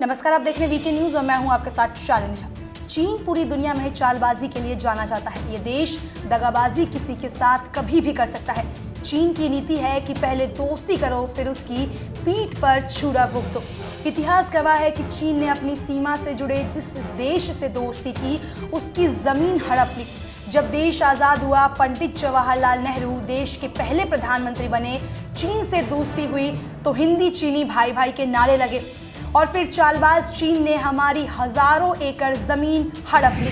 नमस्कार, आप देख रहे हैं वीके न्यूज और मैं हूं आपके साथ शालिनी झा। चीन पूरी दुनिया में चालबाजी के लिए जाना जाता है। ये देश दगाबाजी किसी के साथ कभी भी कर सकता है। चीन की नीति है कि पहले दोस्ती करो, फिर उसकी पीठ पर छुरा भुगतो। इतिहास गवाह है कि चीन ने अपनी सीमा से जुड़े जिस देश से दोस्ती की, उसकी जमीन हड़प ली। जब देश आजाद हुआ, पंडित जवाहरलाल नेहरू देश के पहले प्रधानमंत्री बने। चीन से दोस्ती हुई तो हिंदी चीनी भाई भाई के नारे लगे और फिर चालबाज चीन ने हमारी हजारों एकड़ जमीन हड़प ली।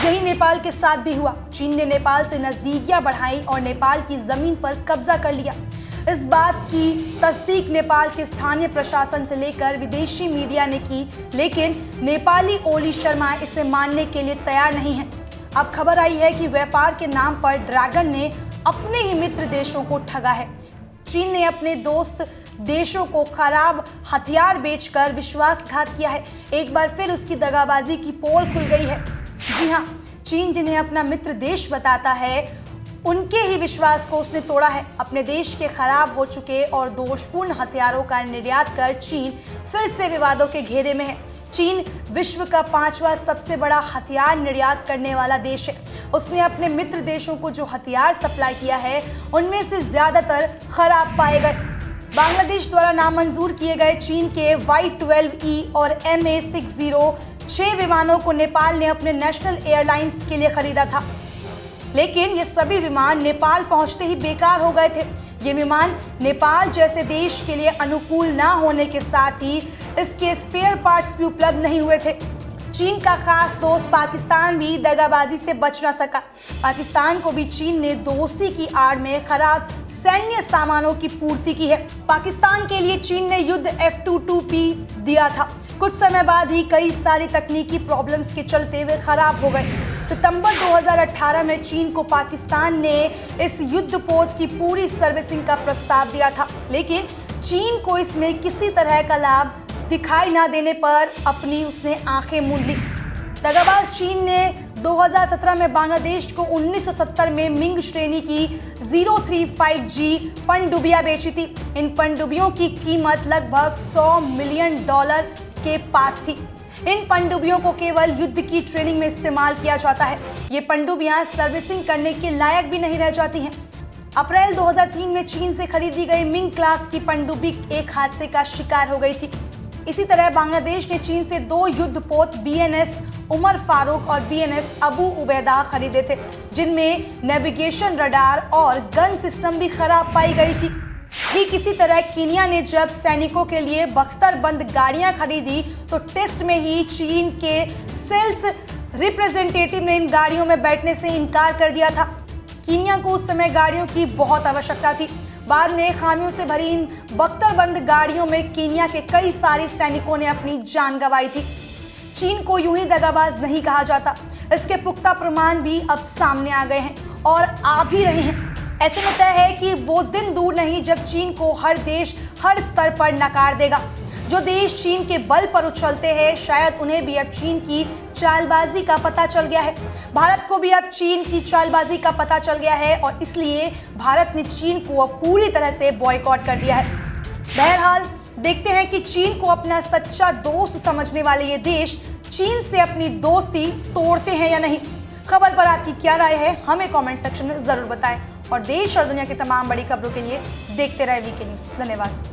यही नेपाल के साथ भी हुआ। चीन ने नेपाल से नजदीकियां बढ़ाई और नेपाल की जमीन पर कब्जा कर लिया। इस बात की तस्दीक नेपाल के स्थानीय प्रशासन से लेकर विदेशी मीडिया ने की, लेकिन नेपाली ओली शर्मा इसे मानने के लिए तैयार नहीं है। अब खबर आई है कि व्यापार के नाम पर ड्रैगन ने अपने ही मित्र देशों को ठगा है। चीन ने अपने दोस्त देशों को खराब हथियार बेचकर विश्वासघात किया है। एक बार फिर उसकी दगाबाजी की पोल खुल गई है। जी हाँ, चीन जिन्हें अपना मित्र देश बताता है, उनके ही विश्वास को उसने तोड़ा है। अपने देश के खराब हो चुके और दोषपूर्ण हथियारों का निर्यात कर चीन फिर से विवादों के घेरे में है। चीन विश्व का 5वां सबसे बड़ा हथियार निर्यात करने वाला देश है। उसने अपने मित्र देशों को जो हथियार सप्लाई किया है, उनमें से ज्यादातर खराब पाए गए। बांग्लादेश द्वारा नामंजूर किए गए चीन के Y-12E और MA-60 6 विमानों को नेपाल ने अपने नेशनल एयरलाइंस के लिए खरीदा था, लेकिन ये सभी विमान नेपाल पहुंचते ही बेकार हो गए थे। ये विमान नेपाल जैसे देश के लिए अनुकूल ना होने के साथ ही इसके स्पेयर पार्ट्स भी उपलब्ध नहीं हुए थे। चीन का खास दोस्त पाकिस्तान भी दगाबाजी से बच न सका। पाकिस्तान को भी चीन ने दोस्ती की आड़ में खराब सैन्य सामानों की पूर्ति की है। पाकिस्तान के लिए चीन ने युद्ध F-22P दिया था। कुछ समय बाद ही कई सारी तकनीकी प्रॉब्लम्स के चलते वे खराब हो गए। सितंबर 2018 में चीन को पाकिस्तान ने इस युद्धपोत की पूरी सर्विसिंग का प्रस्ताव दिया था, लेकिन चीन को इसमें किसी तरह का लाभ दिखाई ना देने पर अपनी उसने आंखें मूंद ली। दगाबाज चीन ने 2017 में बांग्लादेश को 1970 में मिंग श्रेणी की 035G पनडुब्बियां बेची थी। इन पनडुब्बियों की कीमत लगभग $100 मिलियन के पास थी। इन पनडुब्बियों को केवल युद्ध की ट्रेनिंग में इस्तेमाल किया जाता है। ये पनडुब्बियां सर्विसिंग करने के लायक भी नहीं रह जाती हैं। अप्रैल 2003 में चीन से खरीदी गई मिंग क्लास की पनडुब्बी एक हादसे का शिकार हो गई थी। इसी तरह बांग्लादेश ने चीन से 2 युद्धपोत BNS उमर फारूक और BNS अबू उबैदा खरीदे थे, जिनमें नेविगेशन रडार और गन सिस्टम भी खराब पाई गई थी। ठीक इसी तरह कीनिया ने जब सैनिकों के लिए बख्तरबंद गाड़ियां खरीदी, तो टेस्ट में ही चीन के सेल्स रिप्रेजेंटेटिव ने इन गाड़ियों में बैठने से इनकार कर दिया था। कीनिया को उस समय गाड़ियों की बहुत आवश्यकता थी। बाद में खामियों से भरी इन बख्तरबंद गाड़ियों में कीनिया के कई सारे सैनिकों ने अपनी जान गंवाई थी। चीन को यूं ही दगाबाज नहीं कहा जाता। इसके पुख्ता प्रमाण भी अब सामने आ गए हैं और आ भी रहे हैं। ऐसे में तय है कि वो दिन दूर नहीं जब चीन को हर देश हर स्तर पर नकार देगा। जो देश चीन के बल पर उछलते हैं, शायद उन्हें भी अब चीन की चालबाजी का पता चल गया है। भारत को भी अब चीन की चालबाजी का पता चल गया है और इसलिए भारत ने चीन को अब पूरी तरह से बॉयकॉट कर दिया है। बहरहाल देखते हैं कि चीन को अपना सच्चा दोस्त समझने वाले ये देश चीन से अपनी दोस्ती तोड़ते हैं या नहीं। खबर पर आपकी क्या राय है, हमें कमेंट सेक्शन में जरूर बताएं और देश और दुनिया की तमाम बड़ी खबरों के लिए देखते रहे वीके न्यूज। धन्यवाद।